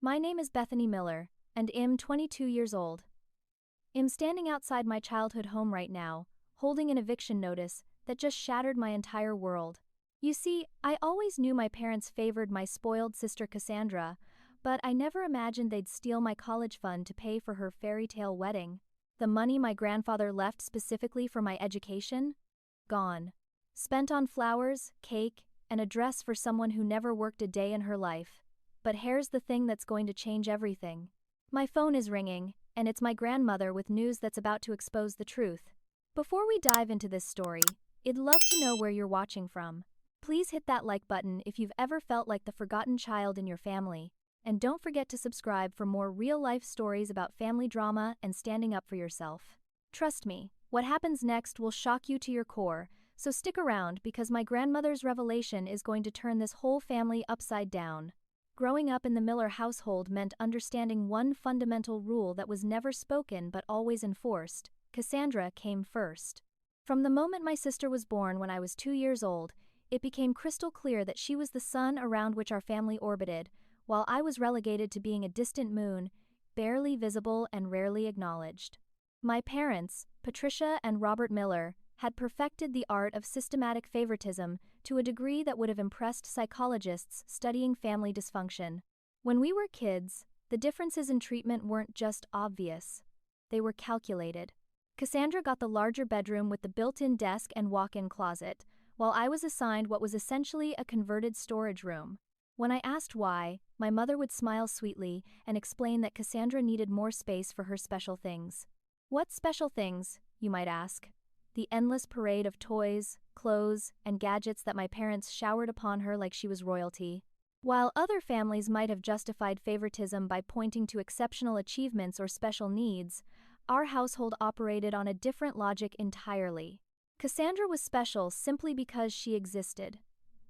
My name is Bethany Miller, and I'm 22 years old. I'm standing outside my childhood home right now, holding an eviction notice that just shattered my entire world. You see, I always knew my parents favored my spoiled sister Cassandra, but I never imagined they'd steal my college fund to pay for her fairy tale wedding. The money my grandfather left specifically for my education? Gone. Spent on flowers, cake, and a dress for someone who never worked a day in her life. But here's the thing that's going to change everything. My phone is ringing, and it's my grandmother with news that's about to expose the truth. Before we dive into this story, I'd love to know where you're watching from. Please hit that like button if you've ever felt like the forgotten child in your family. And don't forget to subscribe for more real-life stories about family drama and standing up for yourself. Trust me, what happens next will shock you to your core, so stick around because my grandmother's revelation is going to turn this whole family upside down. Growing up in the Miller household meant understanding one fundamental rule that was never spoken but always enforced. Cassandra came first. From the moment my sister was born when I was 2 years old, it became crystal clear that she was the sun around which our family orbited, while I was relegated to being a distant moon, barely visible and rarely acknowledged. My parents, Patricia and Robert Miller, had perfected the art of systematic favoritism to a degree that would have impressed psychologists studying family dysfunction. When we were kids, the differences in treatment weren't just obvious. They were calculated. Cassandra got the larger bedroom with the built-in desk and walk-in closet, while I was assigned what was essentially a converted storage room. When I asked why, my mother would smile sweetly and explain that Cassandra needed more space for her special things. What special things, you might ask? The endless parade of toys, clothes, and gadgets that my parents showered upon her like she was royalty. While other families might have justified favoritism by pointing to exceptional achievements or special needs, our household operated on a different logic entirely. Cassandra was special simply because she existed.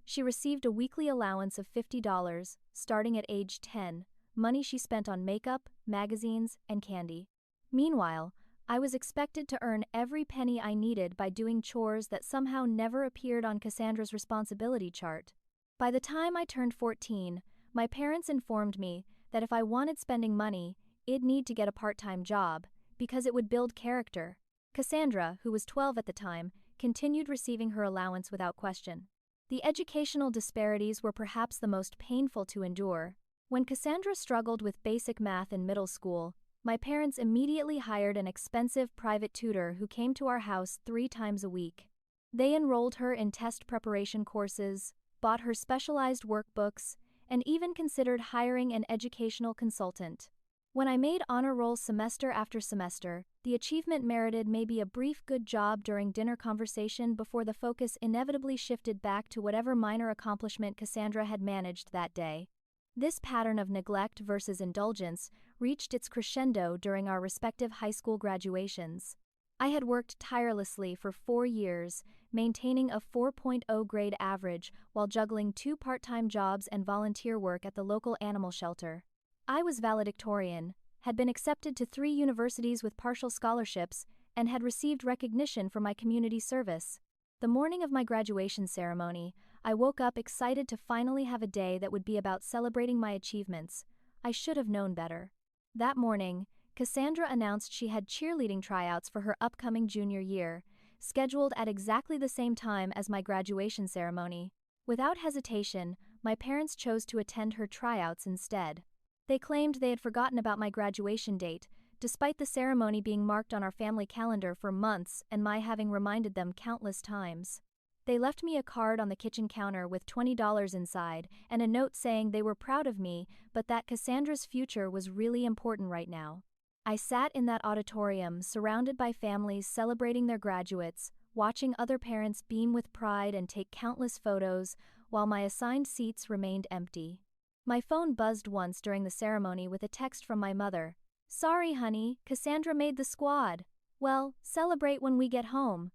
She received a weekly allowance of $50, starting at age 10, money she spent on makeup, magazines, and candy. Meanwhile, I was expected to earn every penny I needed by doing chores that somehow never appeared on Cassandra's responsibility chart. By the time I turned 14, my parents informed me that if I wanted spending money, I'd need to get a part-time job, because it would build character. Cassandra, who was 12 at the time, continued receiving her allowance without question. The educational disparities were perhaps the most painful to endure. When Cassandra struggled with basic math in middle school, my parents immediately hired an expensive private tutor who came to our house 3 times a week. They enrolled her in test preparation courses, bought her specialized workbooks, and even considered hiring an educational consultant. When I made honor roll semester after semester, the achievement merited maybe a brief good job during dinner conversation before the focus inevitably shifted back to whatever minor accomplishment Cassandra had managed that day. This pattern of neglect versus indulgence reached its crescendo during our respective high school graduations. I had worked tirelessly for 4 years, maintaining a 4.0 grade average while juggling 2 part-time jobs and volunteer work at the local animal shelter. I was valedictorian, had been accepted to 3 universities with partial scholarships, and had received recognition for my community service. The morning of my graduation ceremony, I woke up excited to finally have a day that would be about celebrating my achievements. I should have known better. That morning, Cassandra announced she had cheerleading tryouts for her upcoming junior year, scheduled at exactly the same time as my graduation ceremony. Without hesitation, my parents chose to attend her tryouts instead. They claimed they had forgotten about my graduation date, despite the ceremony being marked on our family calendar for months and my having reminded them countless times. They left me a card on the kitchen counter with $20 inside and a note saying they were proud of me, but that Cassandra's future was really important right now. I sat in that auditorium, surrounded by families celebrating their graduates, watching other parents beam with pride and take countless photos, while my assigned seats remained empty. My phone buzzed once during the ceremony with a text from my mother. "Sorry, honey, Cassandra made the squad. Well, celebrate when we get home."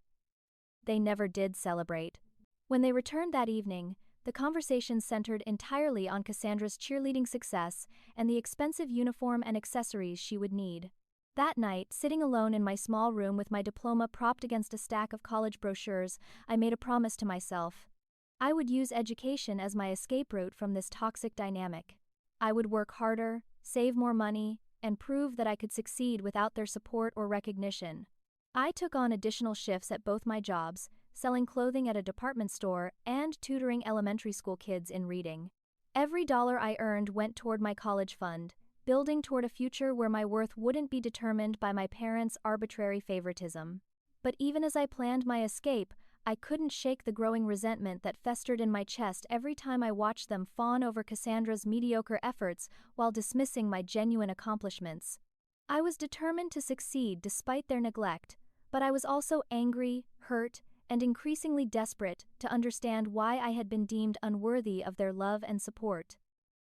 They never did celebrate. When they returned that evening, the conversation centered entirely on Cassandra's cheerleading success and the expensive uniform and accessories she would need. That night, sitting alone in my small room with my diploma propped against a stack of college brochures, I made a promise to myself. I would use education as my escape route from this toxic dynamic. I would work harder, save more money, and prove that I could succeed without their support or recognition. I took on additional shifts at both my jobs, selling clothing at a department store and tutoring elementary school kids in reading. Every dollar I earned went toward my college fund, building toward a future where my worth wouldn't be determined by my parents' arbitrary favoritism. But even as I planned my escape, I couldn't shake the growing resentment that festered in my chest every time I watched them fawn over Cassandra's mediocre efforts while dismissing my genuine accomplishments. I was determined to succeed despite their neglect, but I was also angry, hurt, and increasingly desperate to understand why I had been deemed unworthy of their love and support.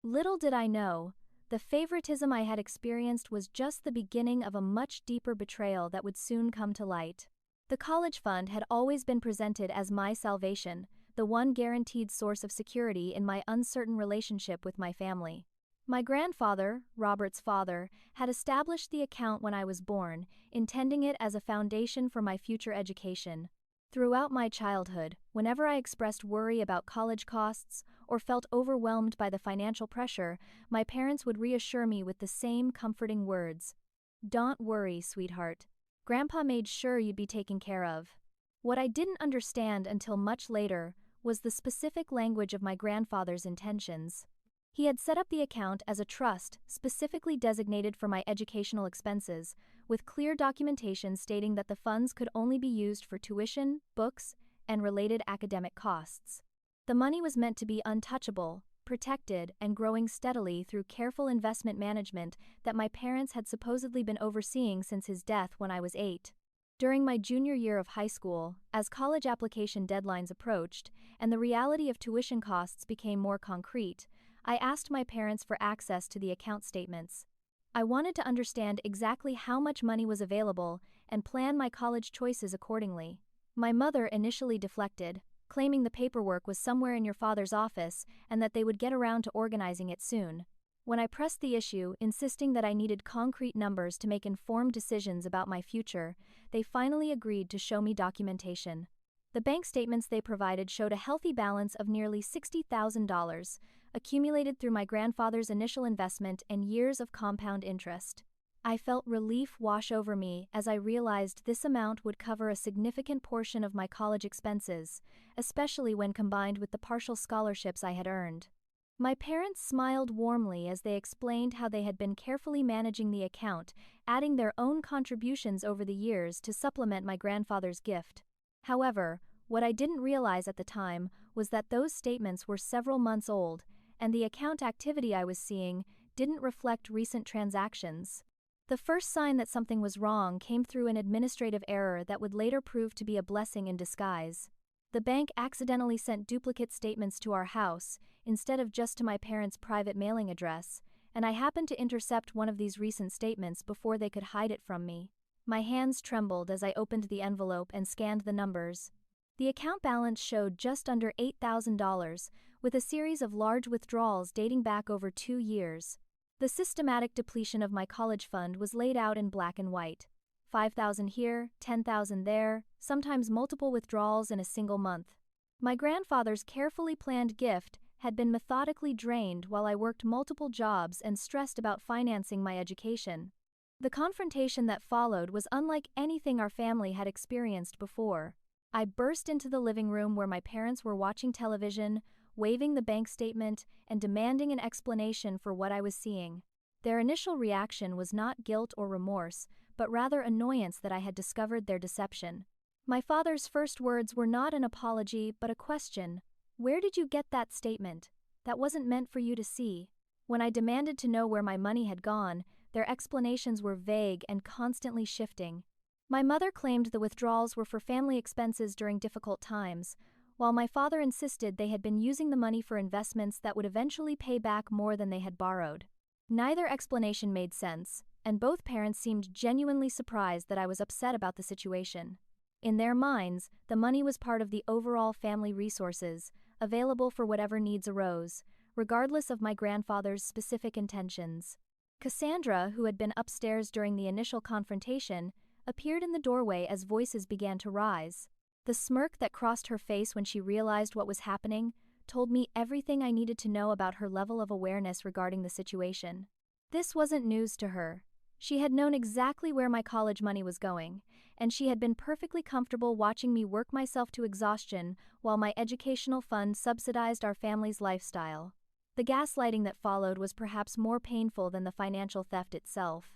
Little did I know, the favoritism I had experienced was just the beginning of a much deeper betrayal that would soon come to light. The college fund had always been presented as my salvation, the one guaranteed source of security in my uncertain relationship with my family. My grandfather, Robert's father, had established the account when I was born, intending it as a foundation for my future education. Throughout my childhood, whenever I expressed worry about college costs or felt overwhelmed by the financial pressure, my parents would reassure me with the same comforting words. "Don't worry, sweetheart. Grandpa made sure you'd be taken care of." What I didn't understand until much later was the specific language of my grandfather's intentions. He had set up the account as a trust specifically designated for my educational expenses, with clear documentation stating that the funds could only be used for tuition, books, and related academic costs. The money was meant to be untouchable, protected, and growing steadily through careful investment management that my parents had supposedly been overseeing since his death when I was 8. During my junior year of high school, as college application deadlines approached and the reality of tuition costs became more concrete, I asked my parents for access to the account statements. I wanted to understand exactly how much money was available and plan my college choices accordingly. My mother initially deflected, claiming the paperwork was somewhere in your father's office and that they would get around to organizing it soon. When I pressed the issue, insisting that I needed concrete numbers to make informed decisions about my future, they finally agreed to show me documentation. The bank statements they provided showed a healthy balance of nearly $60,000, accumulated through my grandfather's initial investment and years of compound interest. I felt relief wash over me as I realized this amount would cover a significant portion of my college expenses, especially when combined with the partial scholarships I had earned. My parents smiled warmly as they explained how they had been carefully managing the account, adding their own contributions over the years to supplement my grandfather's gift. However, what I didn't realize at the time was that those statements were several months old, and the account activity I was seeing didn't reflect recent transactions. The first sign that something was wrong came through an administrative error that would later prove to be a blessing in disguise. The bank accidentally sent duplicate statements to our house, instead of just to my parents' private mailing address, and I happened to intercept one of these recent statements before they could hide it from me. My hands trembled as I opened the envelope and scanned the numbers. The account balance showed just under $8,000, with a series of large withdrawals dating back over 2 years. The systematic depletion of my college fund was laid out in black and white. $5,000 here, $10,000 there, sometimes multiple withdrawals in a single month. My grandfather's carefully planned gift had been methodically drained while I worked multiple jobs and stressed about financing my education. The confrontation that followed was unlike anything our family had experienced before. I burst into the living room where my parents were watching television, waving the bank statement, and demanding an explanation for what I was seeing. Their initial reaction was not guilt or remorse, but rather annoyance that I had discovered their deception. My father's first words were not an apology but a question. "Where did you get that statement? That wasn't meant for you to see." When I demanded to know where my money had gone, their explanations were vague and constantly shifting. My mother claimed the withdrawals were for family expenses during difficult times, while my father insisted they had been using the money for investments that would eventually pay back more than they had borrowed. Neither explanation made sense, and both parents seemed genuinely surprised that I was upset about the situation. In their minds, the money was part of the overall family resources, available for whatever needs arose, regardless of my grandfather's specific intentions. Cassandra, who had been upstairs during the initial confrontation, appeared in the doorway as voices began to rise. The smirk that crossed her face when she realized what was happening told me everything I needed to know about her level of awareness regarding the situation. This wasn't news to her. She had known exactly where my college money was going, and she had been perfectly comfortable watching me work myself to exhaustion while my educational fund subsidized our family's lifestyle. The gaslighting that followed was perhaps more painful than the financial theft itself.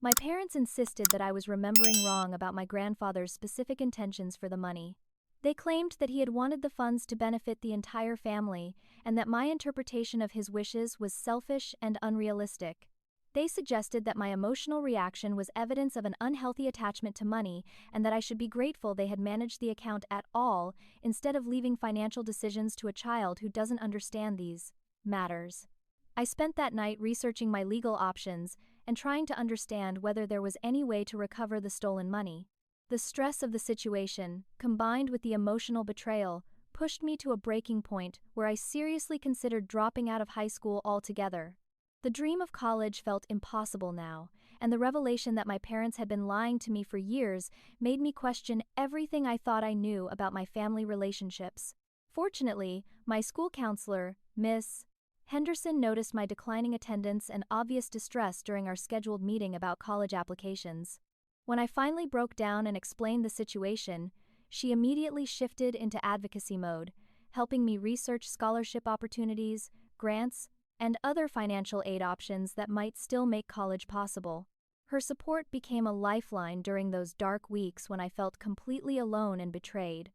My parents insisted that I was remembering wrong about my grandfather's specific intentions for the money. They claimed that he had wanted the funds to benefit the entire family, and that my interpretation of his wishes was selfish and unrealistic. They suggested that my emotional reaction was evidence of an unhealthy attachment to money and that I should be grateful they had managed the account at all instead of leaving financial decisions to a child who doesn't understand these matters. I spent that night researching my legal options and trying to understand whether there was any way to recover the stolen money. The stress of the situation, combined with the emotional betrayal, pushed me to a breaking point where I seriously considered dropping out of high school altogether. The dream of college felt impossible now, and the revelation that my parents had been lying to me for years made me question everything I thought I knew about my family relationships. Fortunately, my school counselor, Miss Henderson, noticed my declining attendance and obvious distress during our scheduled meeting about college applications. When I finally broke down and explained the situation, she immediately shifted into advocacy mode, helping me research scholarship opportunities, grants, and other financial aid options that might still make college possible. Her support became a lifeline during those dark weeks when I felt completely alone and betrayed.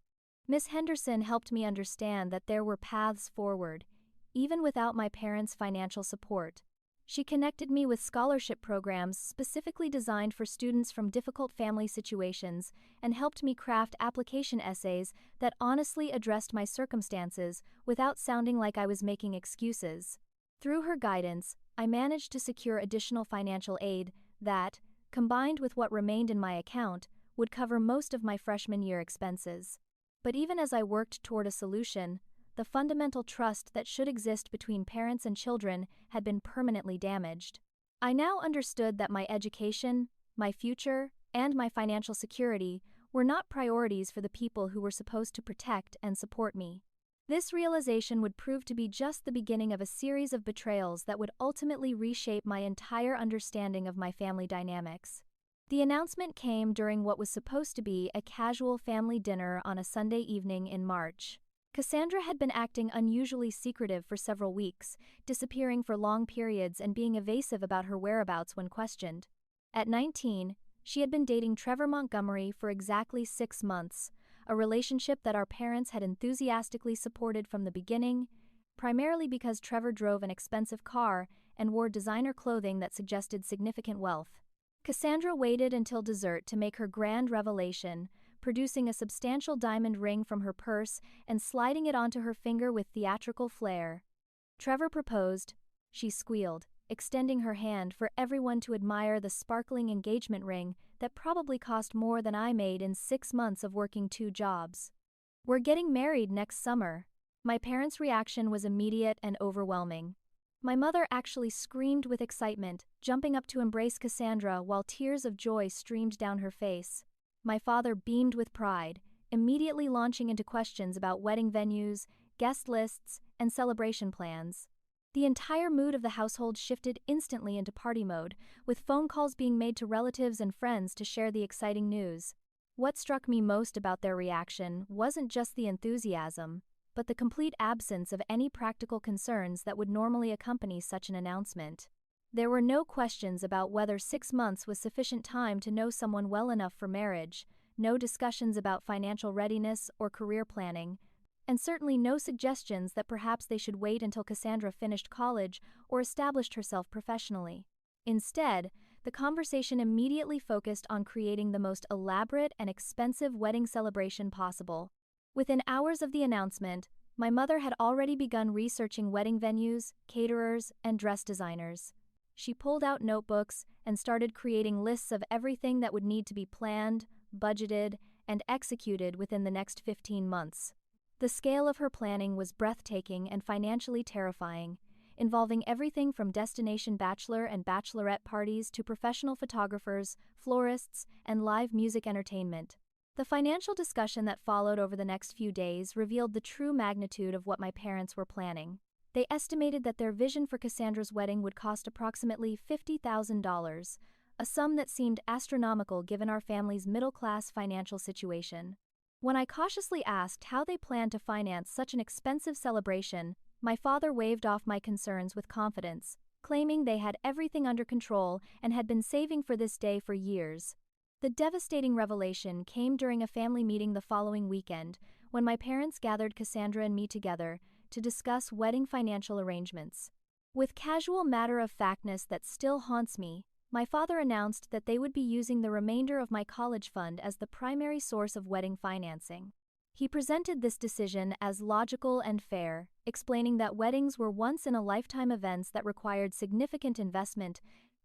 Miss Henderson helped me understand that there were paths forward, even without my parents' financial support. She connected me with scholarship programs specifically designed for students from difficult family situations and helped me craft application essays that honestly addressed my circumstances without sounding like I was making excuses. Through her guidance, I managed to secure additional financial aid that, combined with what remained in my account, would cover most of my freshman year expenses. But even as I worked toward a solution, the fundamental trust that should exist between parents and children had been permanently damaged. I now understood that my education, my future, and my financial security were not priorities for the people who were supposed to protect and support me. This realization would prove to be just the beginning of a series of betrayals that would ultimately reshape my entire understanding of my family dynamics. The announcement came during what was supposed to be a casual family dinner on a Sunday evening in March. Cassandra had been acting unusually secretive for several weeks, disappearing for long periods and being evasive about her whereabouts when questioned. At 19, she had been dating Trevor Montgomery for exactly 6 months, a relationship that our parents had enthusiastically supported from the beginning, primarily because Trevor drove an expensive car and wore designer clothing that suggested significant wealth. Cassandra waited until dessert to make her grand revelation, producing a substantial diamond ring from her purse and sliding it onto her finger with theatrical flair. Trevor proposed, she squealed, extending her hand for everyone to admire the sparkling engagement ring that probably cost more than I made in 6 months of working 2 jobs. "We're getting married next summer." My parents' reaction was immediate and overwhelming. My mother actually screamed with excitement, jumping up to embrace Cassandra while tears of joy streamed down her face. My father beamed with pride, immediately launching into questions about wedding venues, guest lists, and celebration plans. The entire mood of the household shifted instantly into party mode, with phone calls being made to relatives and friends to share the exciting news. What struck me most about their reaction wasn't just the enthusiasm, but the complete absence of any practical concerns that would normally accompany such an announcement. There were no questions about whether 6 months was sufficient time to know someone well enough for marriage, no discussions about financial readiness or career planning, and certainly no suggestions that perhaps they should wait until Cassandra finished college or established herself professionally. Instead, the conversation immediately focused on creating the most elaborate and expensive wedding celebration possible. Within hours of the announcement, my mother had already begun researching wedding venues, caterers, and dress designers. She pulled out notebooks and started creating lists of everything that would need to be planned, budgeted, and executed within the next 15 months. The scale of her planning was breathtaking and financially terrifying, involving everything from destination bachelor and bachelorette parties to professional photographers, florists, and live music entertainment. The financial discussion that followed over the next few days revealed the true magnitude of what my parents were planning. They estimated that their vision for Cassandra's wedding would cost approximately $50,000, a sum that seemed astronomical given our family's middle-class financial situation. When I cautiously asked how they planned to finance such an expensive celebration, my father waved off my concerns with confidence, claiming they had everything under control and had been saving for this day for years. The devastating revelation came during a family meeting the following weekend, when my parents gathered Cassandra and me together to discuss wedding financial arrangements. With casual matter-of-factness that still haunts me, my father announced that they would be using the remainder of my college fund as the primary source of wedding financing. He presented this decision as logical and fair, explaining that weddings were once-in-a-lifetime events that required significant investment,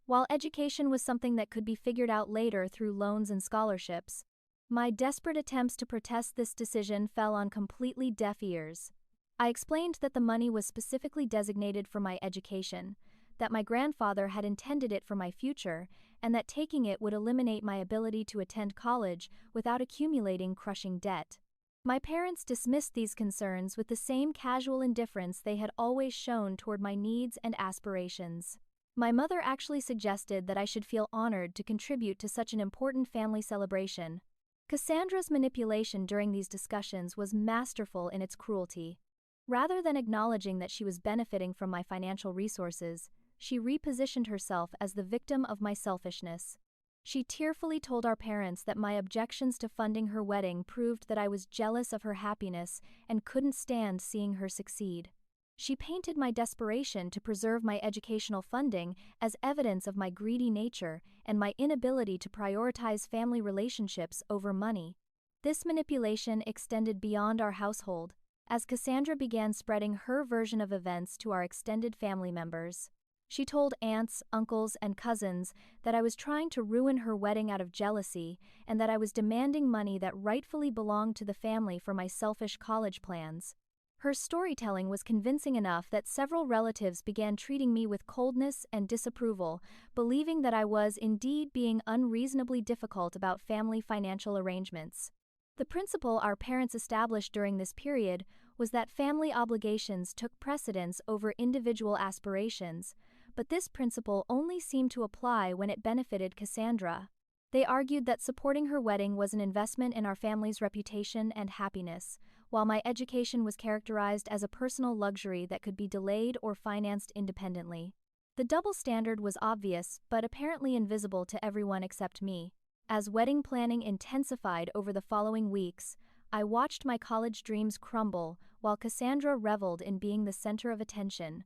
while education was something that could be figured out later through loans and scholarships. My desperate attempts to protest this decision fell on completely deaf ears. I explained that the money was specifically designated for my education, that my grandfather had intended it for my future, and that taking it would eliminate my ability to attend college without accumulating crushing debt. My parents dismissed these concerns with the same casual indifference they had always shown toward my needs and aspirations. My mother actually suggested that I should feel honored to contribute to such an important family celebration. Cassandra's manipulation during these discussions was masterful in its cruelty. Rather than acknowledging that she was benefiting from my financial resources, she repositioned herself as the victim of my selfishness. She tearfully told our parents that my objections to funding her wedding proved that I was jealous of her happiness and couldn't stand seeing her succeed. She painted my desperation to preserve my educational funding as evidence of my greedy nature and my inability to prioritize family relationships over money. This manipulation extended beyond our household, as Cassandra began spreading her version of events to our extended family members. She told aunts, uncles, and cousins that I was trying to ruin her wedding out of jealousy and that I was demanding money that rightfully belonged to the family for my selfish college plans. Her storytelling was convincing enough that several relatives began treating me with coldness and disapproval, believing that I was indeed being unreasonably difficult about family financial arrangements. The principle our parents established during this period was that family obligations took precedence over individual aspirations, but this principle only seemed to apply when it benefited Cassandra. They argued that supporting her wedding was an investment in our family's reputation and happiness, while my education was characterized as a personal luxury that could be delayed or financed independently. The double standard was obvious, but apparently invisible to everyone except me. As wedding planning intensified over the following weeks, I watched my college dreams crumble while Cassandra reveled in being the center of attention.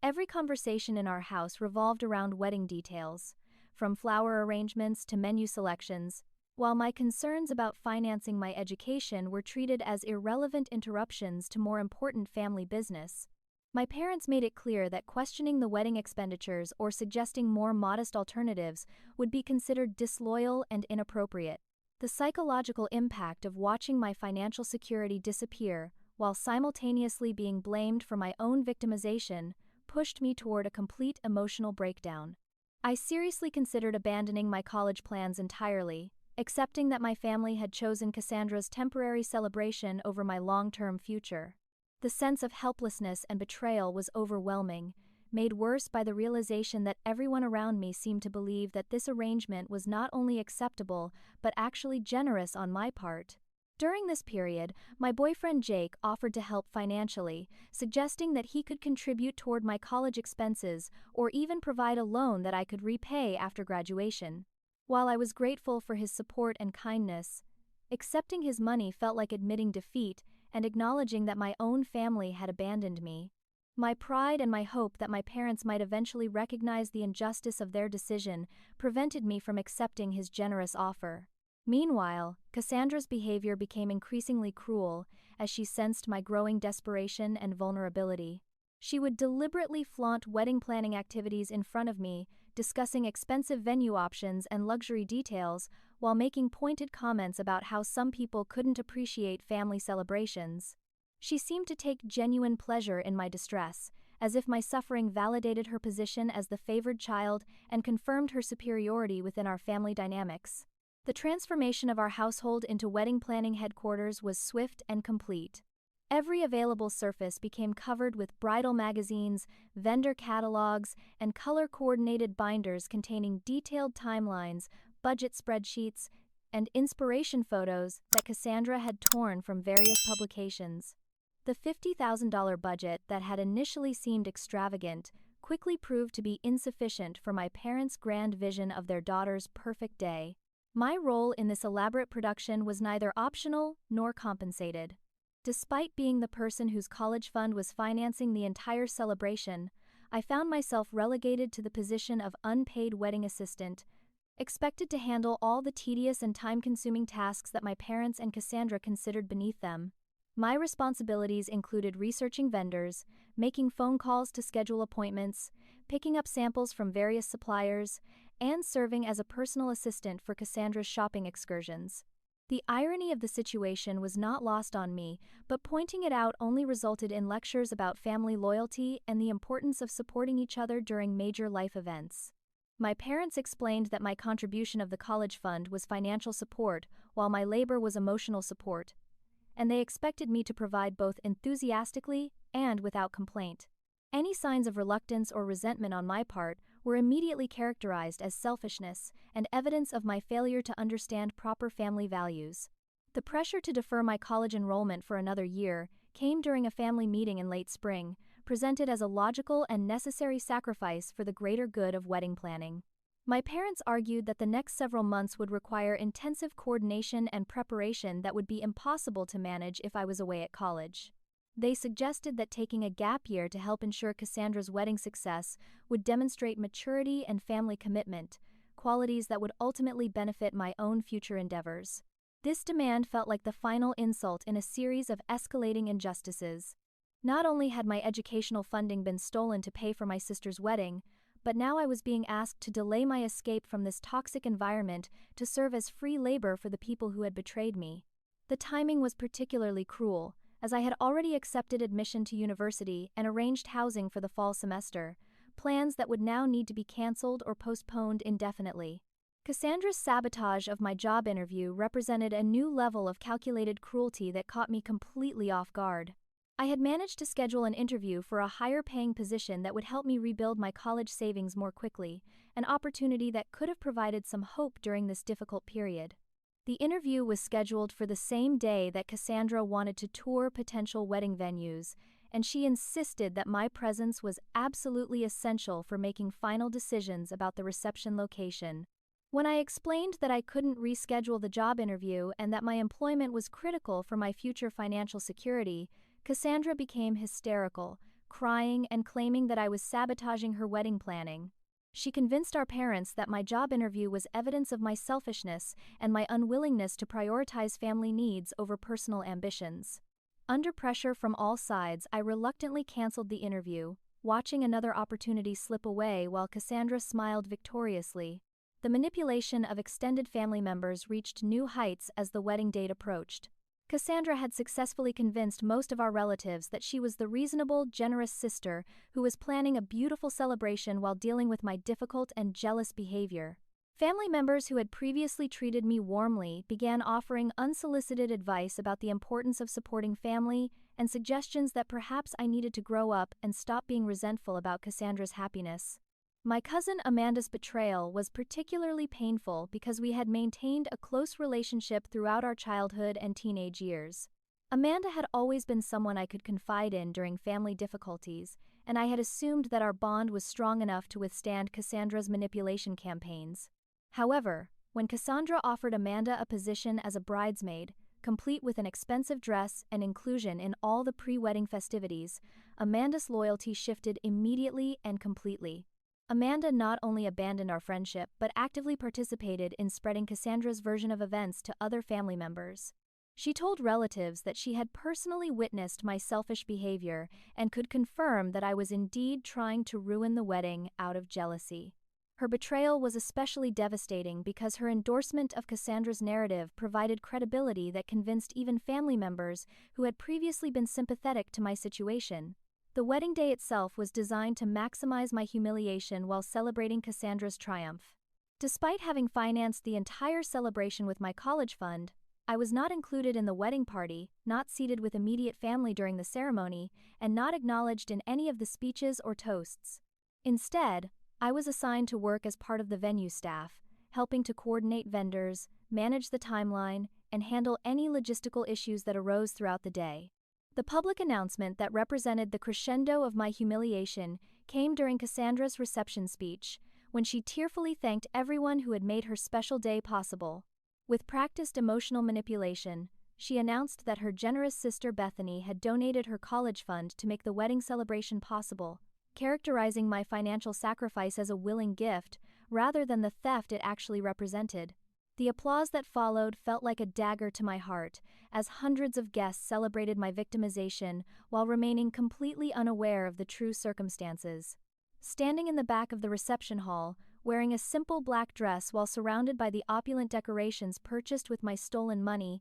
Every conversation in our house revolved around wedding details, from flower arrangements to menu selections, while my concerns about financing my education were treated as irrelevant interruptions to more important family business. My parents made it clear that questioning the wedding expenditures or suggesting more modest alternatives would be considered disloyal and inappropriate. The psychological impact of watching my financial security disappear while simultaneously being blamed for my own victimization pushed me toward a complete emotional breakdown. I seriously considered abandoning my college plans entirely, accepting that my family had chosen Cassandra's temporary celebration over my long-term future. The sense of helplessness and betrayal was overwhelming, made worse by the realization that everyone around me seemed to believe that this arrangement was not only acceptable but actually generous on my part. During this period, my boyfriend Jake offered to help financially, suggesting that he could contribute toward my college expenses or even provide a loan that I could repay after graduation. While I was grateful for his support and kindness, accepting his money felt like admitting defeat and acknowledging that my own family had abandoned me. My pride and my hope that my parents might eventually recognize the injustice of their decision prevented me from accepting his generous offer. Meanwhile, Cassandra's behavior became increasingly cruel as she sensed my growing desperation and vulnerability. She would deliberately flaunt wedding planning activities in front of me, discussing expensive venue options and luxury details, while making pointed comments about how some people couldn't appreciate family celebrations. She seemed to take genuine pleasure in my distress, as if my suffering validated her position as the favored child and confirmed her superiority within our family dynamics. The transformation of our household into wedding planning headquarters was swift and complete. Every available surface became covered with bridal magazines, vendor catalogs, and color-coordinated binders containing detailed timelines, budget spreadsheets, and inspiration photos that Cassandra had torn from various publications. The $50,000 budget that had initially seemed extravagant quickly proved to be insufficient for my parents' grand vision of their daughter's perfect day. My role in this elaborate production was neither optional nor compensated. Despite being the person whose college fund was financing the entire celebration, I found myself relegated to the position of unpaid wedding assistant, expected to handle all the tedious and time-consuming tasks that my parents and Cassandra considered beneath them. My responsibilities included researching vendors, making phone calls to schedule appointments, picking up samples from various suppliers, and serving as a personal assistant for Cassandra's shopping excursions. The irony of the situation was not lost on me, but pointing it out only resulted in lectures about family loyalty and the importance of supporting each other during major life events. My parents explained that my contribution of the college fund was financial support, while my labor was emotional support, and they expected me to provide both enthusiastically and without complaint. Any signs of reluctance or resentment on my part were immediately characterized as selfishness and evidence of my failure to understand proper family values. The pressure to defer my college enrollment for another year came during a family meeting in late spring, presented as a logical and necessary sacrifice for the greater good of wedding planning. My parents argued that the next several months would require intensive coordination and preparation that would be impossible to manage if I was away at college. They suggested that taking a gap year to help ensure Cassandra's wedding success would demonstrate maturity and family commitment, qualities that would ultimately benefit my own future endeavors. This demand felt like the final insult in a series of escalating injustices. Not only had my educational funding been stolen to pay for my sister's wedding, but now I was being asked to delay my escape from this toxic environment to serve as free labor for the people who had betrayed me. The timing was particularly cruel, as I had already accepted admission to university and arranged housing for the fall semester, plans that would now need to be canceled or postponed indefinitely. Cassandra's sabotage of my job interview represented a new level of calculated cruelty that caught me completely off guard. I had managed to schedule an interview for a higher-paying position that would help me rebuild my college savings more quickly, an opportunity that could have provided some hope during this difficult period. The interview was scheduled for the same day that Cassandra wanted to tour potential wedding venues, and she insisted that my presence was absolutely essential for making final decisions about the reception location. When I explained that I couldn't reschedule the job interview and that my employment was critical for my future financial security, Cassandra became hysterical, crying and claiming that I was sabotaging her wedding planning. She convinced our parents that my job interview was evidence of my selfishness and my unwillingness to prioritize family needs over personal ambitions. Under pressure from all sides, I reluctantly canceled the interview, watching another opportunity slip away while Cassandra smiled victoriously. The manipulation of extended family members reached new heights as the wedding date approached. Cassandra had successfully convinced most of our relatives that she was the reasonable, generous sister who was planning a beautiful celebration while dealing with my difficult and jealous behavior. Family members who had previously treated me warmly began offering unsolicited advice about the importance of supporting family and suggestions that perhaps I needed to grow up and stop being resentful about Cassandra's happiness. My cousin Amanda's betrayal was particularly painful because we had maintained a close relationship throughout our childhood and teenage years. Amanda had always been someone I could confide in during family difficulties, and I had assumed that our bond was strong enough to withstand Cassandra's manipulation campaigns. However, when Cassandra offered Amanda a position as a bridesmaid, complete with an expensive dress and inclusion in all the pre-wedding festivities, Amanda's loyalty shifted immediately and completely. Amanda not only abandoned our friendship but actively participated in spreading Cassandra's version of events to other family members. She told relatives that she had personally witnessed my selfish behavior and could confirm that I was indeed trying to ruin the wedding out of jealousy. Her betrayal was especially devastating because her endorsement of Cassandra's narrative provided credibility that convinced even family members who had previously been sympathetic to my situation. The wedding day itself was designed to maximize my humiliation while celebrating Cassandra's triumph. Despite having financed the entire celebration with my college fund, I was not included in the wedding party, not seated with immediate family during the ceremony, and not acknowledged in any of the speeches or toasts. Instead, I was assigned to work as part of the venue staff, helping to coordinate vendors, manage the timeline, and handle any logistical issues that arose throughout the day. The public announcement that represented the crescendo of my humiliation came during Cassandra's reception speech, when she tearfully thanked everyone who had made her special day possible. With practiced emotional manipulation, she announced that her generous sister Bethany had donated her college fund to make the wedding celebration possible, characterizing my financial sacrifice as a willing gift rather than the theft it actually represented. The applause that followed felt like a dagger to my heart, as hundreds of guests celebrated my victimization while remaining completely unaware of the true circumstances. Standing in the back of the reception hall, wearing a simple black dress while surrounded by the opulent decorations purchased with my stolen money,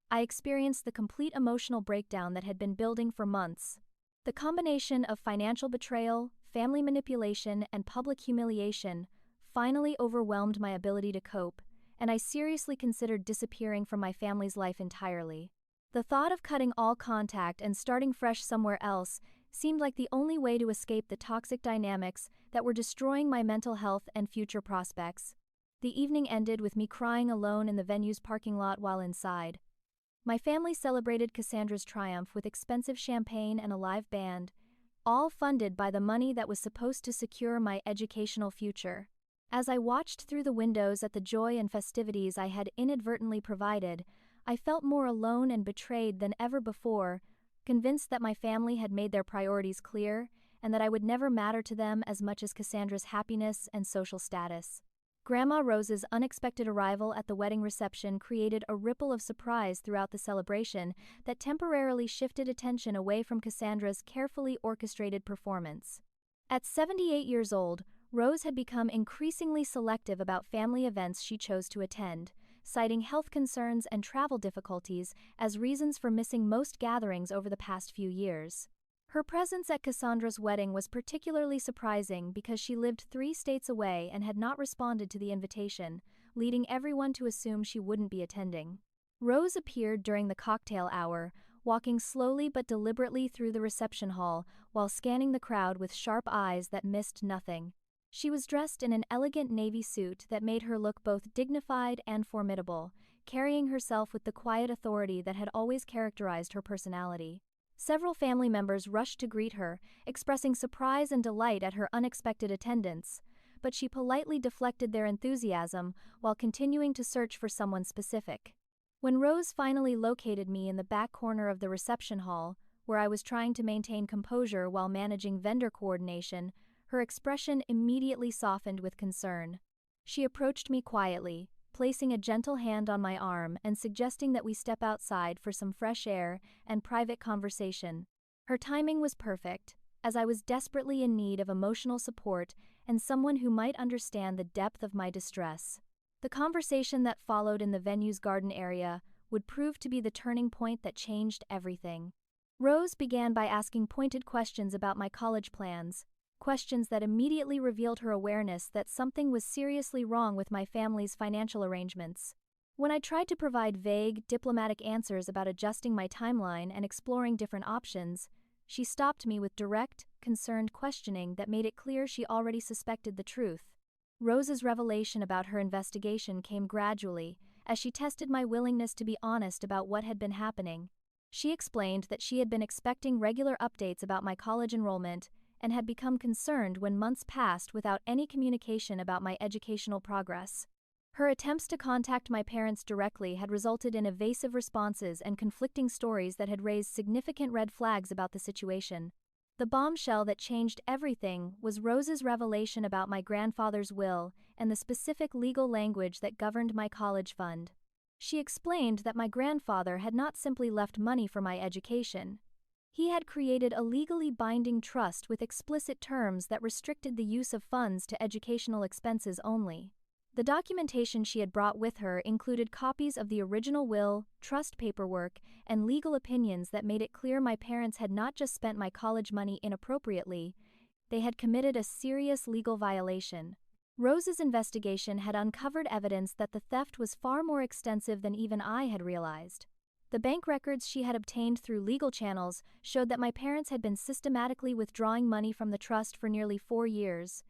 I experienced the complete emotional breakdown that had been building for months. The combination of financial betrayal, family manipulation, and public humiliation finally overwhelmed my ability to cope, and I seriously considered disappearing from my family's life entirely. The thought of cutting all contact and starting fresh somewhere else seemed like the only way to escape the toxic dynamics that were destroying my mental health and future prospects. The evening ended with me crying alone in the venue's parking lot while inside. My family celebrated Cassandra's triumph with expensive champagne and a live band, all funded by the money that was supposed to secure my educational future. As I watched through the windows at the joy and festivities I had inadvertently provided, I felt more alone and betrayed than ever before, convinced that my family had made their priorities clear and that I would never matter to them as much as Cassandra's happiness and social status. Grandma Rose's unexpected arrival at the wedding reception created a ripple of surprise throughout the celebration that temporarily shifted attention away from Cassandra's carefully orchestrated performance. At 78 years old, Rose had become increasingly selective about family events she chose to attend, citing health concerns and travel difficulties as reasons for missing most gatherings over the past few years. Her presence at Cassandra's wedding was particularly surprising because she lived 3 states away and had not responded to the invitation, leading everyone to assume she wouldn't be attending. Rose appeared during the cocktail hour, walking slowly but deliberately through the reception hall while scanning the crowd with sharp eyes that missed nothing. She was dressed in an elegant navy suit that made her look both dignified and formidable, carrying herself with the quiet authority that had always characterized her personality. Several family members rushed to greet her, expressing surprise and delight at her unexpected attendance, but she politely deflected their enthusiasm while continuing to search for someone specific. When Rose finally located me in the back corner of the reception hall, where I was trying to maintain composure while managing vendor coordination, her expression immediately softened with concern. She approached me quietly, placing a gentle hand on my arm and suggesting that we step outside for some fresh air and private conversation. Her timing was perfect, as I was desperately in need of emotional support and someone who might understand the depth of my distress. The conversation that followed in the venue's garden area would prove to be the turning point that changed everything. Rose began by asking pointed questions about my college plans, questions that immediately revealed her awareness that something was seriously wrong with my family's financial arrangements. When I tried to provide vague, diplomatic answers about adjusting my timeline and exploring different options, she stopped me with direct, concerned questioning that made it clear she already suspected the truth. Rose's revelation about her investigation came gradually, as she tested my willingness to be honest about what had been happening. She explained that she had been expecting regular updates about my college enrollment and had become concerned when months passed without any communication about my educational progress. Her attempts to contact my parents directly had resulted in evasive responses and conflicting stories that had raised significant red flags about the situation. The bombshell that changed everything was Rose's revelation about my grandfather's will and the specific legal language that governed my college fund. She explained that my grandfather had not simply left money for my education. He had created a legally binding trust with explicit terms that restricted the use of funds to educational expenses only. The documentation she had brought with her included copies of the original will, trust paperwork, and legal opinions that made it clear my parents had not just spent my college money inappropriately, they had committed a serious legal violation. Rose's investigation had uncovered evidence that the theft was far more extensive than even I had realized. The bank records she had obtained through legal channels showed that my parents had been systematically withdrawing money from the trust for nearly 4 years,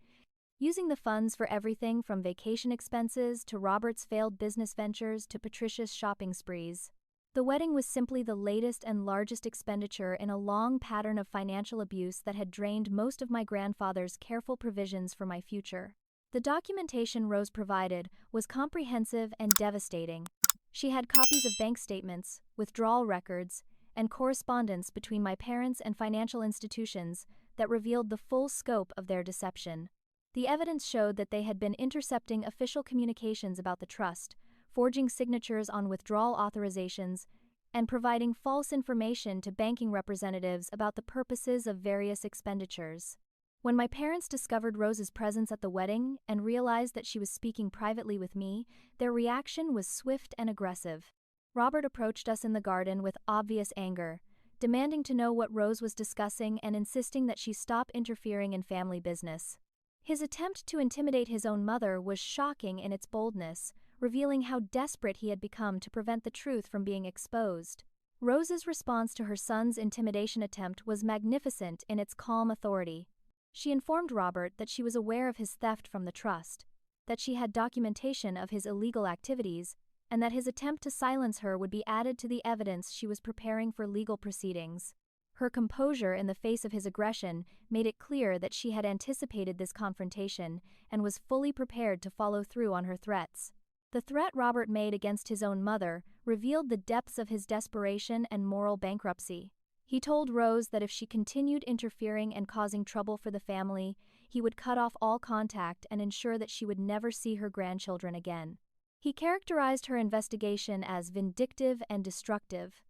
using the funds for everything from vacation expenses to Robert's failed business ventures to Patricia's shopping sprees. The wedding was simply the latest and largest expenditure in a long pattern of financial abuse that had drained most of my grandfather's careful provisions for my future. The documentation Rose provided was comprehensive and devastating. She had copies of bank statements, withdrawal records, and correspondence between my parents and financial institutions that revealed the full scope of their deception. The evidence showed that they had been intercepting official communications about the trust, forging signatures on withdrawal authorizations, and providing false information to banking representatives about the purposes of various expenditures. When my parents discovered Rose's presence at the wedding and realized that she was speaking privately with me, their reaction was swift and aggressive. Robert approached us in the garden with obvious anger, demanding to know what Rose was discussing and insisting that she stop interfering in family business. His attempt to intimidate his own mother was shocking in its boldness, revealing how desperate he had become to prevent the truth from being exposed. Rose's response to her son's intimidation attempt was magnificent in its calm authority. She informed Robert that she was aware of his theft from the trust, that she had documentation of his illegal activities, and that his attempt to silence her would be added to the evidence she was preparing for legal proceedings. Her composure in the face of his aggression made it clear that she had anticipated this confrontation and was fully prepared to follow through on her threats. The threat Robert made against his own mother revealed the depths of his desperation and moral bankruptcy. He told Rose that if she continued interfering and causing trouble for the family, he would cut off all contact and ensure that she would never see her grandchildren again. He characterized her investigation as vindictive and destructive,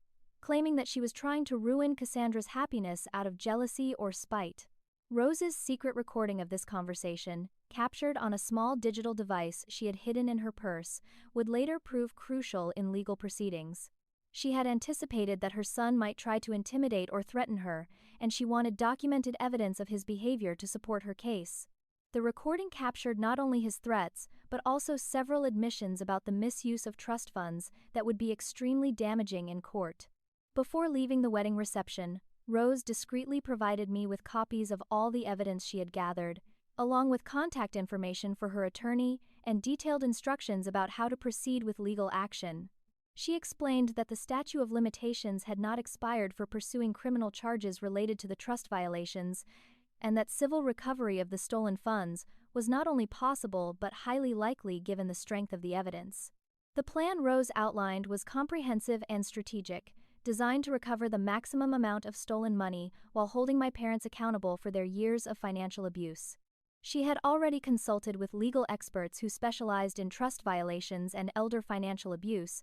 claiming that she was trying to ruin Cassandra's happiness out of jealousy or spite. Rose's secret recording of this conversation, captured on a small digital device she had hidden in her purse, would later prove crucial in legal proceedings. She had anticipated that her son might try to intimidate or threaten her, and she wanted documented evidence of his behavior to support her case. The recording captured not only his threats, but also several admissions about the misuse of trust funds that would be extremely damaging in court. Before leaving the wedding reception, Rose discreetly provided me with copies of all the evidence she had gathered, along with contact information for her attorney and detailed instructions about how to proceed with legal action. She explained that the statute of limitations had not expired for pursuing criminal charges related to the trust violations, and that civil recovery of the stolen funds was not only possible but highly likely given the strength of the evidence. The plan Rose outlined was comprehensive and strategic, designed to recover the maximum amount of stolen money while holding my parents accountable for their years of financial abuse. She had already consulted with legal experts who specialized in trust violations and elder financial abuse,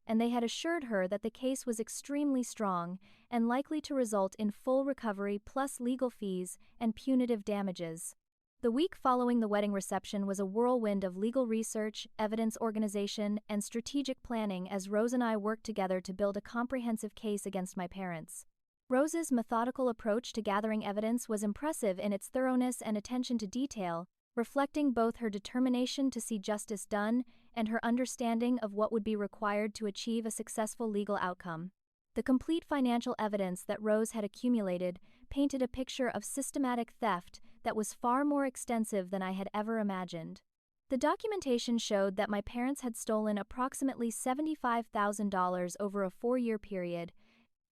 and they had assured her that the case was extremely strong and likely to result in full recovery plus legal fees and punitive damages. The week following the wedding reception was a whirlwind of legal research, evidence organization, and strategic planning as Rose and I worked together to build a comprehensive case against my parents. Rose's methodical approach to gathering evidence was impressive in its thoroughness and attention to detail, reflecting both her determination to see justice done and her understanding of what would be required to achieve a successful legal outcome. The complete financial evidence that Rose had accumulated painted a picture of systematic theft that was far more extensive than I had ever imagined. The documentation showed that my parents had stolen approximately $75,000 over a 4-year period,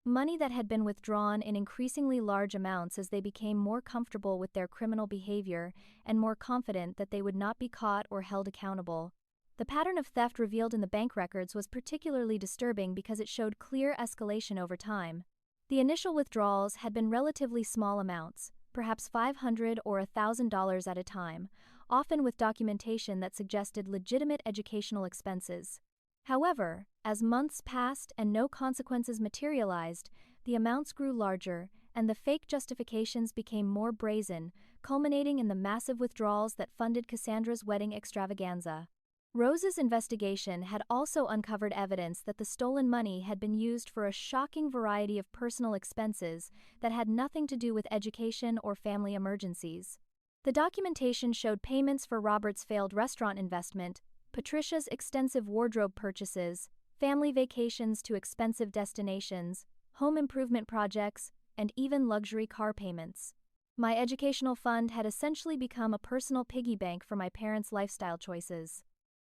money that had been withdrawn in increasingly large amounts as they became more comfortable with their criminal behavior and more confident that they would not be caught or held accountable. The pattern of theft revealed in the bank records was particularly disturbing because it showed clear escalation over time. The initial withdrawals had been relatively small amounts, perhaps $500 or $1,000 at a time, often with documentation that suggested legitimate educational expenses. However, as months passed and no consequences materialized, the amounts grew larger and the fake justifications became more brazen, culminating in the massive withdrawals that funded Cassandra's wedding extravaganza. Rose's investigation had also uncovered evidence that the stolen money had been used for a shocking variety of personal expenses that had nothing to do with education or family emergencies. The documentation showed payments for Robert's failed restaurant investment, Patricia's extensive wardrobe purchases, family vacations to expensive destinations, home improvement projects, and even luxury car payments. My educational fund had essentially become a personal piggy bank for my parents' lifestyle choices.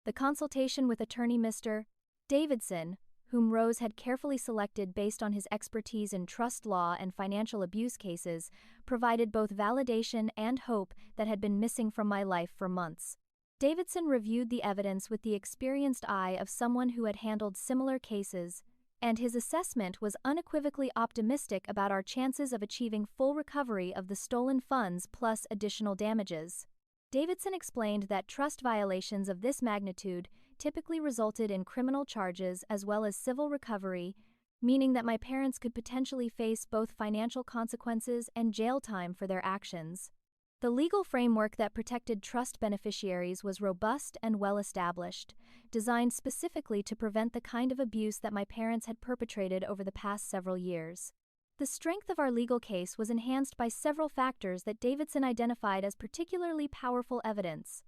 The consultation with attorney Mr. Davidson, whom Rose had carefully selected based on his expertise in trust law and financial abuse cases, provided both validation and hope that had been missing from my life for months. Davidson reviewed the evidence with the experienced eye of someone who had handled similar cases, and his assessment was unequivocally optimistic about our chances of achieving full recovery of the stolen funds plus additional damages. Davidson explained that trust violations of this magnitude typically resulted in criminal charges as well as civil recovery, meaning that my parents could potentially face both financial consequences and jail time for their actions. The legal framework that protected trust beneficiaries was robust and well-established, designed specifically to prevent the kind of abuse that my parents had perpetrated over the past several years. The strength of our legal case was enhanced by several factors that Davidson identified as particularly powerful evidence.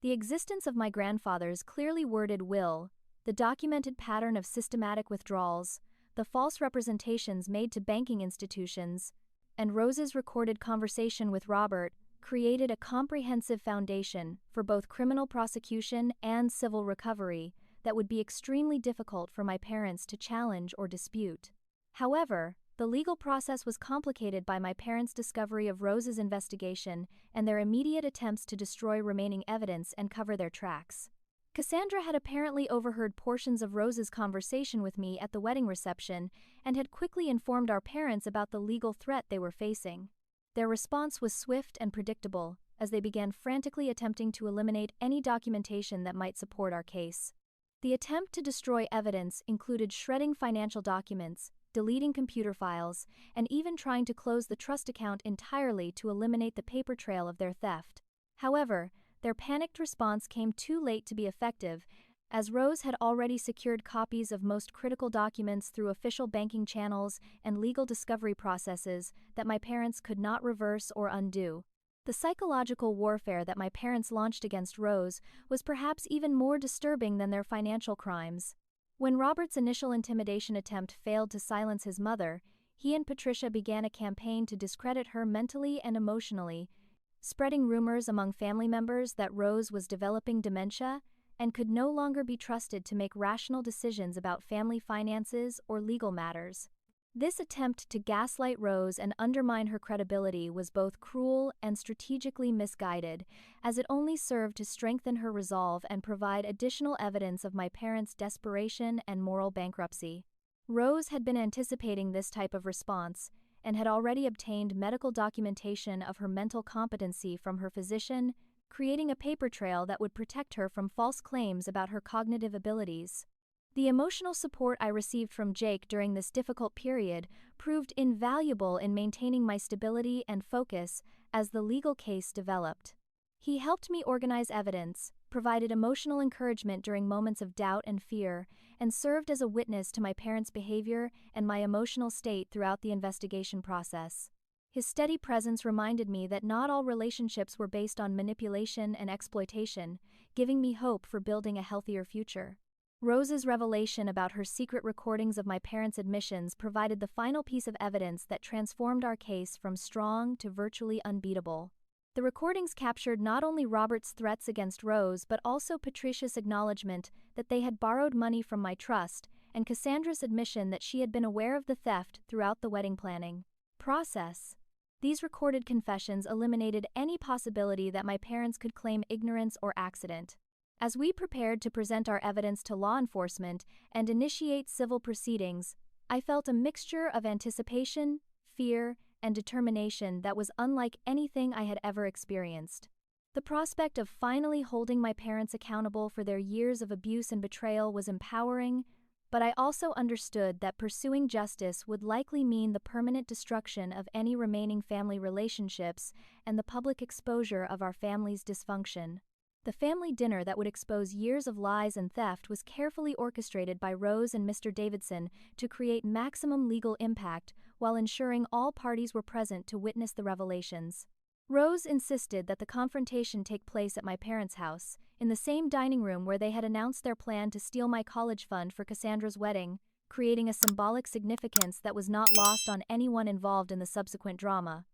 The existence of my grandfather's clearly worded will, the documented pattern of systematic withdrawals, the false representations made to banking institutions, and Rose's recorded conversation with Robert created a comprehensive foundation for both criminal prosecution and civil recovery that would be extremely difficult for my parents to challenge or dispute. However, the legal process was complicated by my parents' discovery of Rose's investigation and their immediate attempts to destroy remaining evidence and cover their tracks. Cassandra had apparently overheard portions of Rose's conversation with me at the wedding reception and had quickly informed our parents about the legal threat they were facing. Their response was swift and predictable, as they began frantically attempting to eliminate any documentation that might support our case. The attempt to destroy evidence included shredding financial documents, deleting computer files, and even trying to close the trust account entirely to eliminate the paper trail of their theft. However, their panicked response came too late to be effective, as Rose had already secured copies of most critical documents through official banking channels and legal discovery processes that my parents could not reverse or undo. The psychological warfare that my parents launched against Rose was perhaps even more disturbing than their financial crimes. When Robert's initial intimidation attempt failed to silence his mother, he and Patricia began a campaign to discredit her mentally and emotionally, spreading rumors among family members that Rose was developing dementia and could no longer be trusted to make rational decisions about family finances or legal matters. This attempt to gaslight Rose and undermine her credibility was both cruel and strategically misguided, as it only served to strengthen her resolve and provide additional evidence of my parents' desperation and moral bankruptcy. Rose had been anticipating this type of response and had already obtained medical documentation of her mental competency from her physician, creating a paper trail that would protect her from false claims about her cognitive abilities. The emotional support I received from Jake during this difficult period proved invaluable in maintaining my stability and focus as the legal case developed. He helped me organize evidence, provided emotional encouragement during moments of doubt and fear, and served as a witness to my parents' behavior and my emotional state throughout the investigation process. His steady presence reminded me that not all relationships were based on manipulation and exploitation, giving me hope for building a healthier future. Rose's revelation about her secret recordings of my parents' admissions provided the final piece of evidence that transformed our case from strong to virtually unbeatable. The recordings captured not only Robert's threats against Rose but also Patricia's acknowledgement that they had borrowed money from my trust and Cassandra's admission that she had been aware of the theft throughout the wedding planning process. These recorded confessions eliminated any possibility that my parents could claim ignorance or accident. As we prepared to present our evidence to law enforcement and initiate civil proceedings, I felt a mixture of anticipation, fear, and determination that was unlike anything I had ever experienced. The prospect of finally holding my parents accountable for their years of abuse and betrayal was empowering, but I also understood that pursuing justice would likely mean the permanent destruction of any remaining family relationships and the public exposure of our family's dysfunction. The family dinner that would expose years of lies and theft was carefully orchestrated by Rose and Mr. Davidson to create maximum legal impact while ensuring all parties were present to witness the revelations. Rose insisted that the confrontation take place at my parents' house, in the same dining room where they had announced their plan to steal my college fund for Cassandra's wedding, creating a symbolic significance that was not lost on anyone involved in the subsequent drama.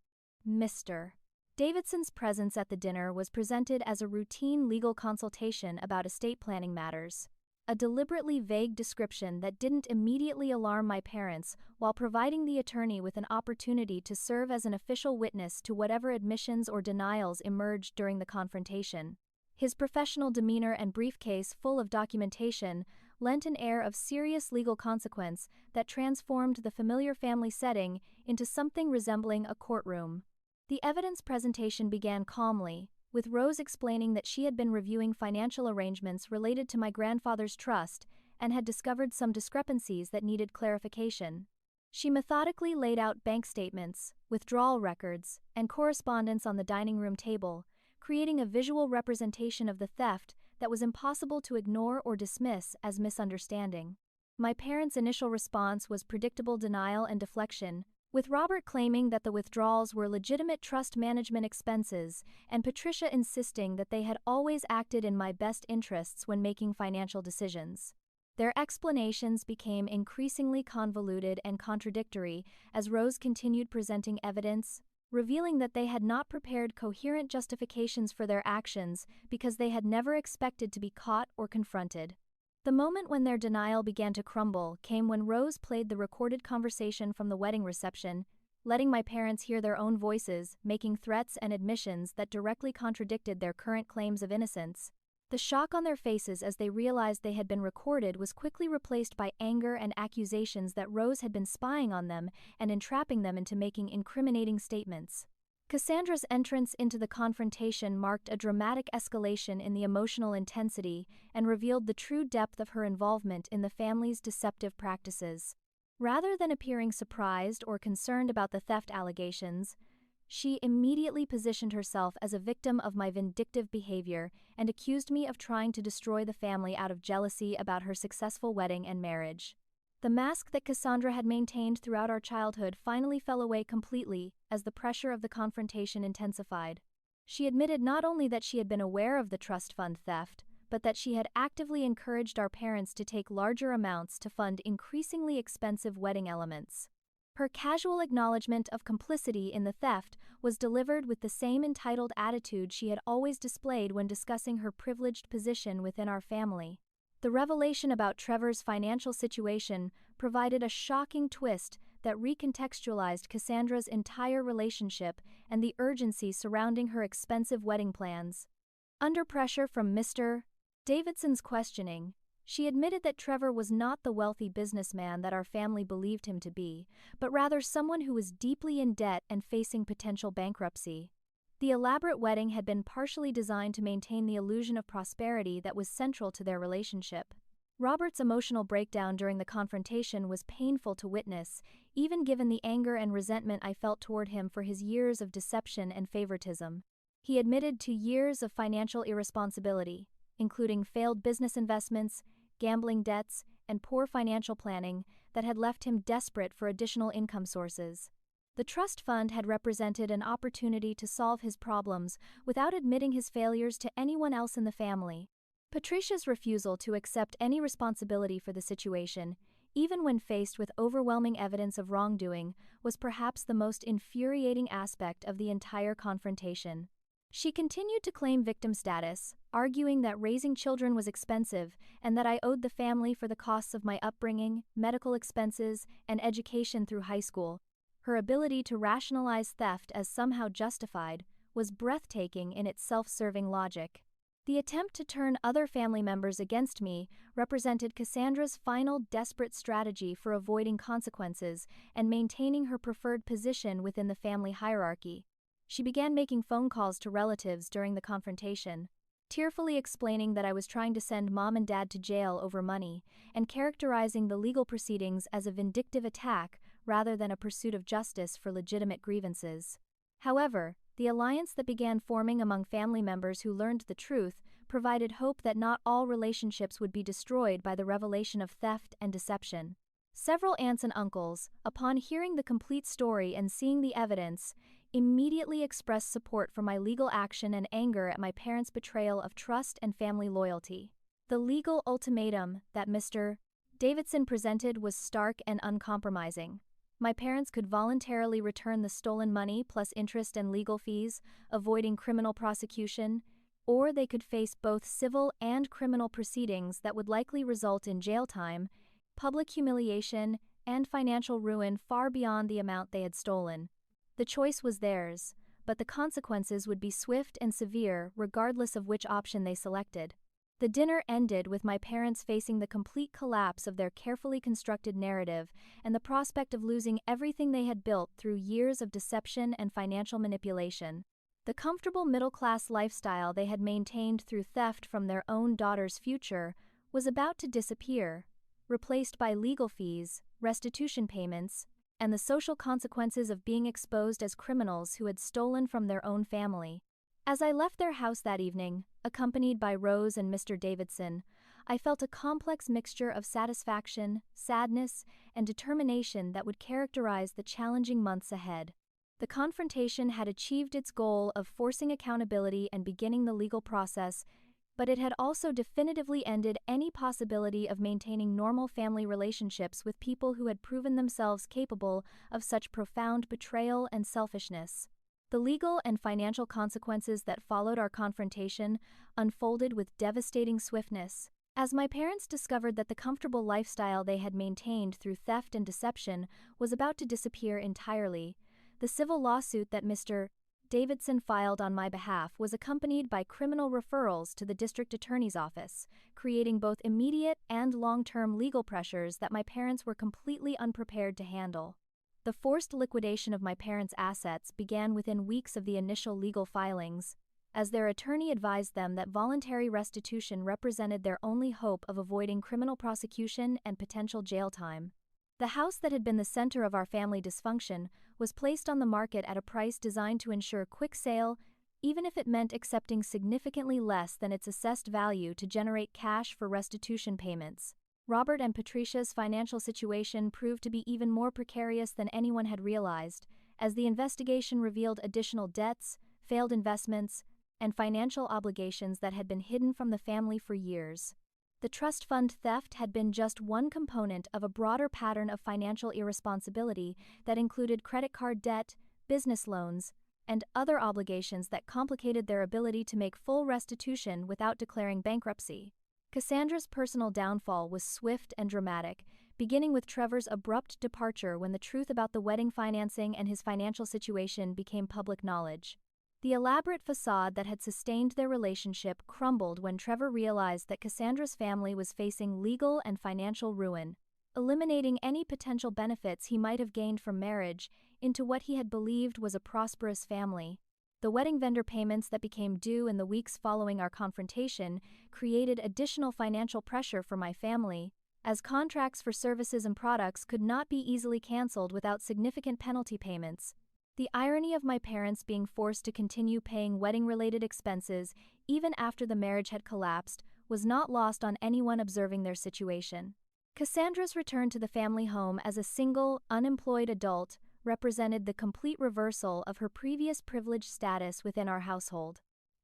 Mr. Davidson's presence at the dinner was presented as a routine legal consultation about estate planning matters, a deliberately vague description that didn't immediately alarm my parents while providing the attorney with an opportunity to serve as an official witness to whatever admissions or denials emerged during the confrontation. His professional demeanor and briefcase full of documentation lent an air of serious legal consequence that transformed the familiar family setting into something resembling a courtroom. The evidence presentation began calmly, with Rose explaining that she had been reviewing financial arrangements related to my grandfather's trust and had discovered some discrepancies that needed clarification. She methodically laid out bank statements, withdrawal records, and correspondence on the dining room table, creating a visual representation of the theft that was impossible to ignore or dismiss as misunderstanding. My parents' initial response was predictable denial and deflection, with Robert claiming that the withdrawals were legitimate trust management expenses and Patricia insisting that they had always acted in my best interests when making financial decisions. Their explanations became increasingly convoluted and contradictory as Rose continued presenting evidence, revealing that they had not prepared coherent justifications for their actions because they had never expected to be caught or confronted. The moment when their denial began to crumble came when Rose played the recorded conversation from the wedding reception, letting my parents hear their own voices, making threats and admissions that directly contradicted their current claims of innocence. The shock on their faces as they realized they had been recorded was quickly replaced by anger and accusations that Rose had been spying on them and entrapping them into making incriminating statements. Cassandra's entrance into the confrontation marked a dramatic escalation in the emotional intensity and revealed the true depth of her involvement in the family's deceptive practices. Rather than appearing surprised or concerned about the theft allegations, she immediately positioned herself as a victim of my vindictive behavior and accused me of trying to destroy the family out of jealousy about her successful wedding and marriage. The mask that Cassandra had maintained throughout our childhood finally fell away completely as the pressure of the confrontation intensified. She admitted not only that she had been aware of the trust fund theft, but that she had actively encouraged our parents to take larger amounts to fund increasingly expensive wedding elements. Her casual acknowledgement of complicity in the theft was delivered with the same entitled attitude she had always displayed when discussing her privileged position within our family. The revelation about Trevor's financial situation provided a shocking twist that recontextualized Cassandra's entire relationship and the urgency surrounding her expensive wedding plans. Under pressure from Mr. Davidson's questioning, she admitted that Trevor was not the wealthy businessman that our family believed him to be, but rather someone who was deeply in debt and facing potential bankruptcy. The elaborate wedding had been partially designed to maintain the illusion of prosperity that was central to their relationship. Robert's emotional breakdown during the confrontation was painful to witness, even given the anger and resentment I felt toward him for his years of deception and favoritism. He admitted to years of financial irresponsibility, including failed business investments, gambling debts, and poor financial planning that had left him desperate for additional income sources. The trust fund had represented an opportunity to solve his problems without admitting his failures to anyone else in the family. Patricia's refusal to accept any responsibility for the situation, even when faced with overwhelming evidence of wrongdoing, was perhaps the most infuriating aspect of the entire confrontation. She continued to claim victim status, arguing that raising children was expensive and that I owed the family for the costs of my upbringing, medical expenses, and education through high school. Her ability to rationalize theft as somehow justified was breathtaking in its self-serving logic. The attempt to turn other family members against me represented Cassandra's final desperate strategy for avoiding consequences and maintaining her preferred position within the family hierarchy. She began making phone calls to relatives during the confrontation, tearfully explaining that I was trying to send mom and dad to jail over money, and characterizing the legal proceedings as a vindictive attack rather than a pursuit of justice for legitimate grievances. However, the alliance that began forming among family members who learned the truth provided hope that not all relationships would be destroyed by the revelation of theft and deception. Several aunts and uncles, upon hearing the complete story and seeing the evidence, immediately expressed support for my legal action and anger at my parents' betrayal of trust and family loyalty. The legal ultimatum that Mr. Davidson presented was stark and uncompromising. My parents could voluntarily return the stolen money plus interest and legal fees, avoiding criminal prosecution, or they could face both civil and criminal proceedings that would likely result in jail time, public humiliation, and financial ruin far beyond the amount they had stolen. The choice was theirs, but the consequences would be swift and severe regardless of which option they selected. The dinner ended with my parents facing the complete collapse of their carefully constructed narrative and the prospect of losing everything they had built through years of deception and financial manipulation. The comfortable middle-class lifestyle they had maintained through theft from their own daughter's future was about to disappear, replaced by legal fees, restitution payments, and the social consequences of being exposed as criminals who had stolen from their own family. As I left their house that evening, accompanied by Rose and Mr. Davidson, I felt a complex mixture of satisfaction, sadness, and determination that would characterize the challenging months ahead. The confrontation had achieved its goal of forcing accountability and beginning the legal process, but it had also definitively ended any possibility of maintaining normal family relationships with people who had proven themselves capable of such profound betrayal and selfishness. The legal and financial consequences that followed our confrontation unfolded with devastating swiftness. As my parents discovered that the comfortable lifestyle they had maintained through theft and deception was about to disappear entirely, the civil lawsuit that Mr. Davidson filed on my behalf was accompanied by criminal referrals to the district attorney's office, creating both immediate and long-term legal pressures that my parents were completely unprepared to handle. The forced liquidation of my parents' assets began within weeks of the initial legal filings, as their attorney advised them that voluntary restitution represented their only hope of avoiding criminal prosecution and potential jail time. The house that had been the center of our family dysfunction was placed on the market at a price designed to ensure quick sale, even if it meant accepting significantly less than its assessed value to generate cash for restitution payments. Robert and Patricia's financial situation proved to be even more precarious than anyone had realized, as the investigation revealed additional debts, failed investments, and financial obligations that had been hidden from the family for years. The trust fund theft had been just one component of a broader pattern of financial irresponsibility that included credit card debt, business loans, and other obligations that complicated their ability to make full restitution without declaring bankruptcy. Cassandra's personal downfall was swift and dramatic, beginning with Trevor's abrupt departure when the truth about the wedding financing and his financial situation became public knowledge. The elaborate facade that had sustained their relationship crumbled when Trevor realized that Cassandra's family was facing legal and financial ruin, eliminating any potential benefits he might have gained from marriage into what he had believed was a prosperous family. The wedding vendor payments that became due in the weeks following our confrontation created additional financial pressure for my family, as contracts for services and products could not be easily canceled without significant penalty payments. The irony of my parents being forced to continue paying wedding-related expenses even after the marriage had collapsed was not lost on anyone observing their situation. Cassandra's return to the family home as a single, unemployed adult represented the complete reversal of her previous privileged status within our household.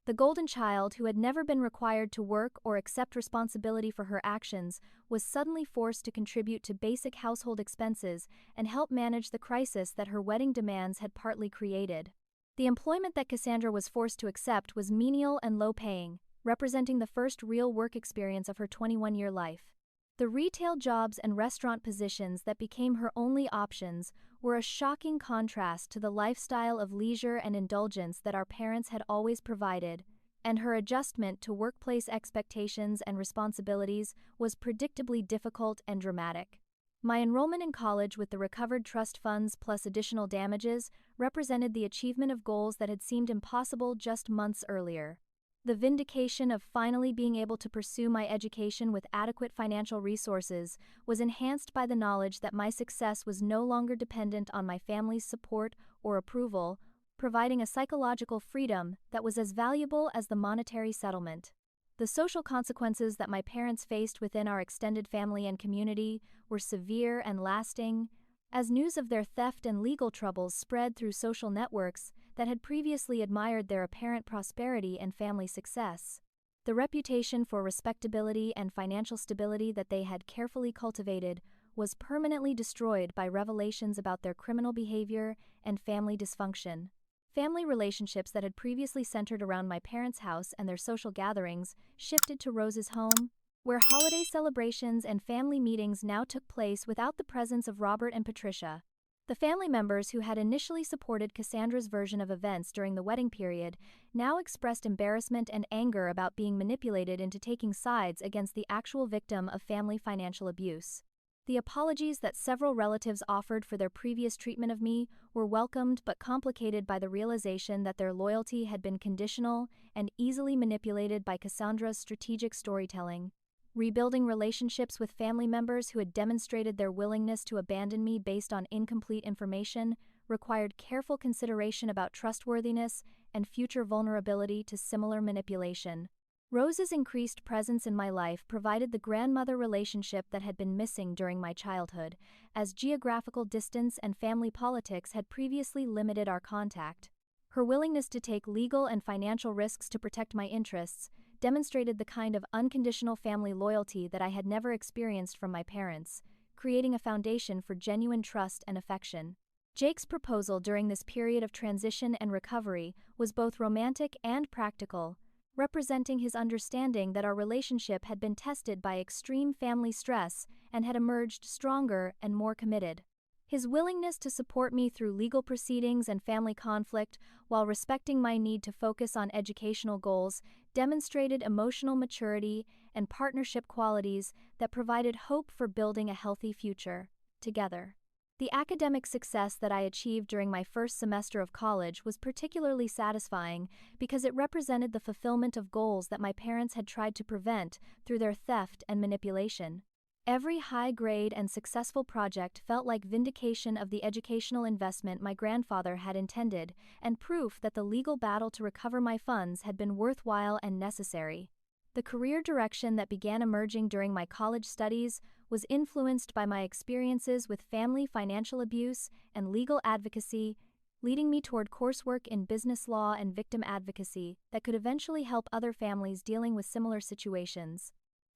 The golden child, who had never been required to work or accept responsibility for her actions, was suddenly forced to contribute to basic household expenses and help manage the crisis that her wedding demands had partly created. The employment that Cassandra was forced to accept was menial and low-paying, representing the first real work experience of her 21-year life. The retail jobs and restaurant positions that became her only options were a shocking contrast to the lifestyle of leisure and indulgence that our parents had always provided, and her adjustment to workplace expectations and responsibilities was predictably difficult and dramatic. My enrollment in college with the recovered trust funds plus additional damages represented the achievement of goals that had seemed impossible just months earlier. The vindication of finally being able to pursue my education with adequate financial resources was enhanced by the knowledge that my success was no longer dependent on my family's support or approval, providing a psychological freedom that was as valuable as the monetary settlement. The social consequences that my parents faced within our extended family and community were severe and lasting. As news of their theft and legal troubles spread through social networks, that had previously admired their apparent prosperity and family success. The reputation for respectability and financial stability that they had carefully cultivated was permanently destroyed by revelations about their criminal behavior and family dysfunction. Family relationships that had previously centered around my parents' house and their social gatherings shifted to Rose's home, where holiday celebrations and family meetings now took place without the presence of Robert and Patricia. The family members who had initially supported Cassandra's version of events during the wedding period now expressed embarrassment and anger about being manipulated into taking sides against the actual victim of family financial abuse. The apologies that several relatives offered for their previous treatment of me were welcomed but complicated by the realization that their loyalty had been conditional and easily manipulated by Cassandra's strategic storytelling. Rebuilding relationships with family members who had demonstrated their willingness to abandon me based on incomplete information required careful consideration about trustworthiness and future vulnerability to similar manipulation. Rose's increased presence in my life provided the grandmother relationship that had been missing during my childhood, as geographical distance and family politics had previously limited our contact. Her willingness to take legal and financial risks to protect my interests demonstrated the kind of unconditional family loyalty that I had never experienced from my parents, creating a foundation for genuine trust and affection. Jake's proposal during this period of transition and recovery was both romantic and practical, representing his understanding that our relationship had been tested by extreme family stress and had emerged stronger and more committed. His willingness to support me through legal proceedings and family conflict while respecting my need to focus on educational goals demonstrated emotional maturity and partnership qualities that provided hope for building a healthy future together. The academic success that I achieved during my first semester of college was particularly satisfying because it represented the fulfillment of goals that my parents had tried to prevent through their theft and manipulation. Every high-grade and successful project felt like vindication of the educational investment my grandfather had intended and proof that the legal battle to recover my funds had been worthwhile and necessary. The career direction that began emerging during my college studies was influenced by my experiences with family financial abuse and legal advocacy, leading me toward coursework in business law and victim advocacy that could eventually help other families dealing with similar situations.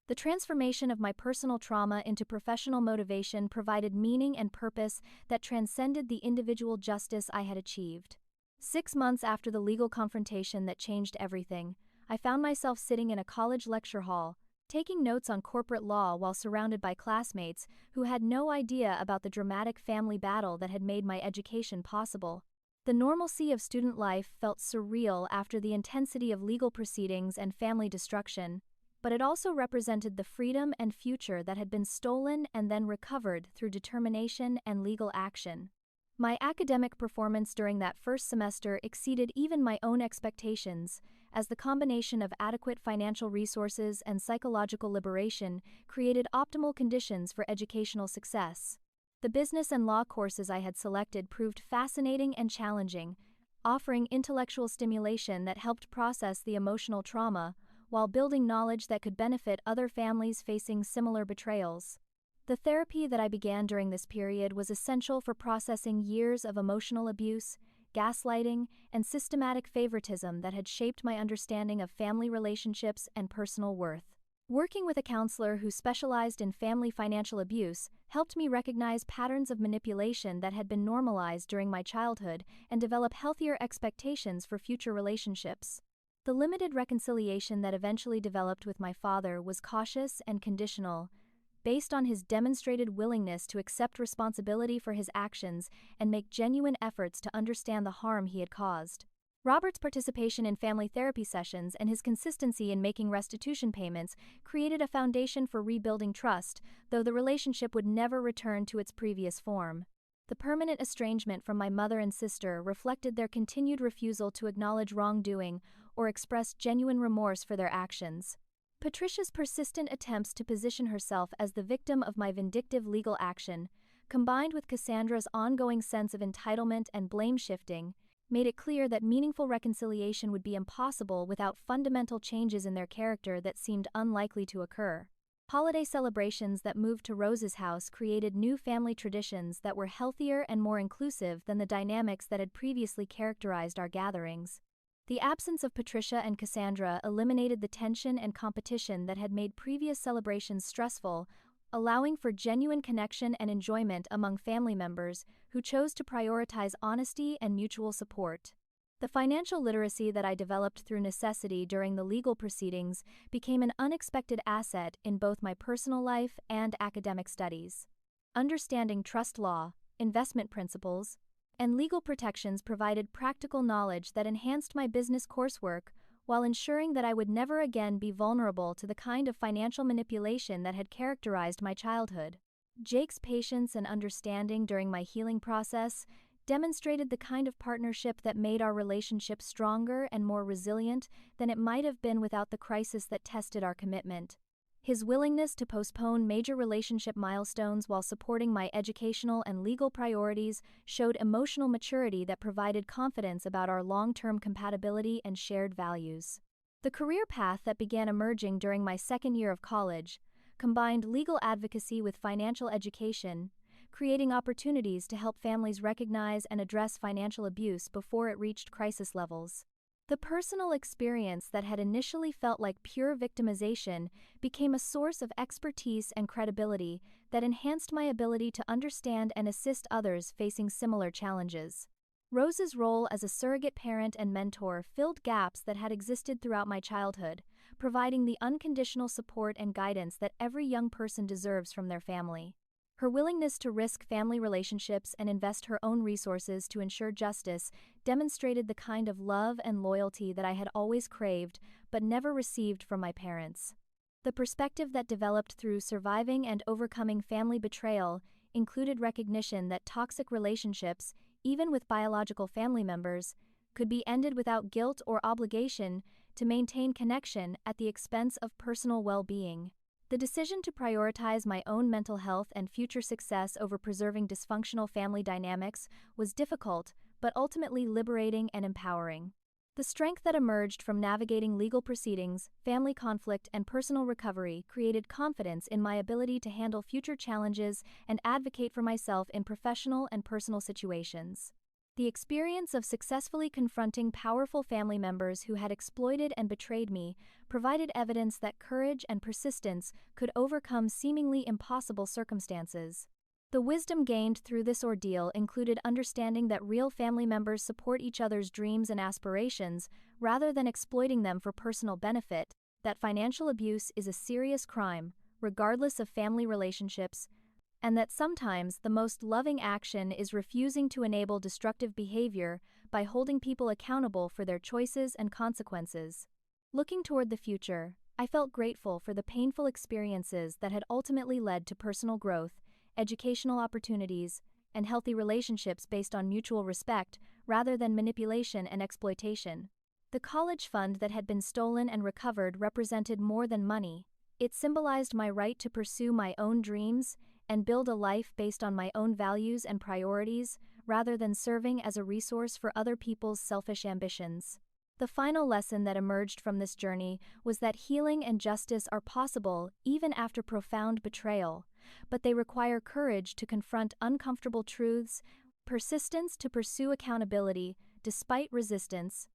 The transformation of my personal trauma into professional motivation provided meaning and purpose that transcended the individual justice I had achieved. 6 months after the legal confrontation that changed everything, I found myself sitting in a college lecture hall, taking notes on corporate law while surrounded by classmates who had no idea about the dramatic family battle that had made my education possible. The normalcy of student life felt surreal after the intensity of legal proceedings and family destruction, but it also represented the freedom and future that had been stolen and then recovered through determination and legal action. My academic performance during that first semester exceeded even my own expectations, as the combination of adequate financial resources and psychological liberation created optimal conditions for educational success. The business and law courses I had selected proved fascinating and challenging, offering intellectual stimulation that helped process the emotional trauma, while building knowledge that could benefit other families facing similar betrayals. The therapy that I began during this period was essential for processing years of emotional abuse, gaslighting, and systematic favoritism that had shaped my understanding of family relationships and personal worth. Working with a counselor who specialized in family financial abuse helped me recognize patterns of manipulation that had been normalized during my childhood and develop healthier expectations for future relationships. The limited reconciliation that eventually developed with my father was cautious and conditional, based on his demonstrated willingness to accept responsibility for his actions and make genuine efforts to understand the harm he had caused. Robert's participation in family therapy sessions and his consistency in making restitution payments created a foundation for rebuilding trust, though the relationship would never return to its previous form. The permanent estrangement from my mother and sister reflected their continued refusal to acknowledge wrongdoing or express genuine remorse for their actions. Patricia's persistent attempts to position herself as the victim of my vindictive legal action, combined with Cassandra's ongoing sense of entitlement and blame-shifting, made it clear that meaningful reconciliation would be impossible without fundamental changes in their character that seemed unlikely to occur. Holiday celebrations that moved to Rose's house created new family traditions that were healthier and more inclusive than the dynamics that had previously characterized our gatherings. The absence of Patricia and Cassandra eliminated the tension and competition that had made previous celebrations stressful, allowing for genuine connection and enjoyment among family members who chose to prioritize honesty and mutual support. The financial literacy that I developed through necessity during the legal proceedings became an unexpected asset in both my personal life and academic studies. Understanding trust law, investment principles, and legal protections provided practical knowledge that enhanced my business coursework while ensuring that I would never again be vulnerable to the kind of financial manipulation that had characterized my childhood. Jake's patience and understanding during my healing process demonstrated the kind of partnership that made our relationship stronger and more resilient than it might have been without the crisis that tested our commitment. His willingness to postpone major relationship milestones while supporting my educational and legal priorities showed emotional maturity that provided confidence about our long-term compatibility and shared values. The career path that began emerging during my second year of college combined legal advocacy with financial education, creating opportunities to help families recognize and address financial abuse before it reached crisis levels. The personal experience that had initially felt like pure victimization became a source of expertise and credibility that enhanced my ability to understand and assist others facing similar challenges. Rose's role as a surrogate parent and mentor filled gaps that had existed throughout my childhood, providing the unconditional support and guidance that every young person deserves from their family. Her willingness to risk family relationships and invest her own resources to ensure justice demonstrated the kind of love and loyalty that I had always craved but never received from my parents. The perspective that developed through surviving and overcoming family betrayal included recognition that toxic relationships, even with biological family members, could be ended without guilt or obligation to maintain connection at the expense of personal well-being. The decision to prioritize my own mental health and future success over preserving dysfunctional family dynamics was difficult, but ultimately liberating and empowering. The strength that emerged from navigating legal proceedings, family conflict, and personal recovery created confidence in my ability to handle future challenges and advocate for myself in professional and personal situations. The experience of successfully confronting powerful family members who had exploited and betrayed me provided evidence that courage and persistence could overcome seemingly impossible circumstances. The wisdom gained through this ordeal included understanding that real family members support each other's dreams and aspirations rather than exploiting them for personal benefit, that financial abuse is a serious crime, regardless of family relationships, and that sometimes the most loving action is refusing to enable destructive behavior by holding people accountable for their choices and consequences. Looking toward the future, I felt grateful for the painful experiences that had ultimately led to personal growth, educational opportunities, and healthy relationships based on mutual respect rather than manipulation and exploitation. The college fund that had been stolen and recovered represented more than money. It symbolized my right to pursue my own dreams and build a life based on my own values and priorities, rather than serving as a resource for other people's selfish ambitions. The final lesson that emerged from this journey was that healing and justice are possible even after profound betrayal, but they require courage to confront uncomfortable truths, persistence to pursue accountability despite resistance,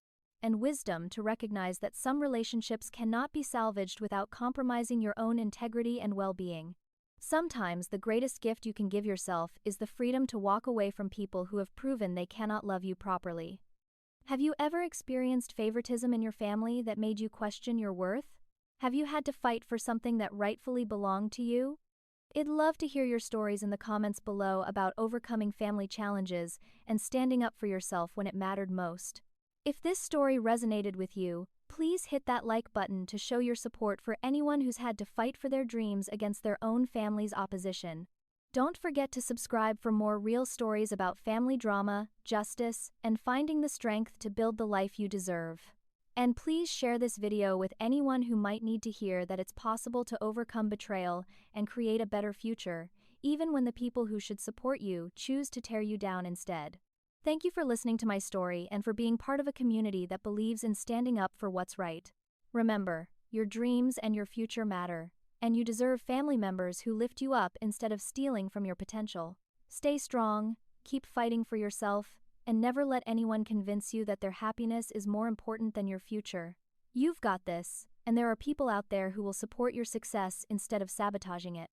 and wisdom to recognize that some relationships cannot be salvaged without compromising your own integrity and well-being. Sometimes the greatest gift you can give yourself is the freedom to walk away from people who have proven they cannot love you properly. Have you ever experienced favoritism in your family that made you question your worth? Have you had to fight for something that rightfully belonged to you? I'd love to hear your stories in the comments below about overcoming family challenges and standing up for yourself when it mattered most. If this story resonated with you, please hit that like button to show your support for anyone who's had to fight for their dreams against their own family's opposition. Don't forget to subscribe for more real stories about family drama, justice, and finding the strength to build the life you deserve. And please share this video with anyone who might need to hear that it's possible to overcome betrayal and create a better future, even when the people who should support you choose to tear you down instead. Thank you for listening to my story and for being part of a community that believes in standing up for what's right. Remember, your dreams and your future matter, and you deserve family members who lift you up instead of stealing from your potential. Stay strong, keep fighting for yourself, and never let anyone convince you that their happiness is more important than your future. You've got this, and there are people out there who will support your success instead of sabotaging it.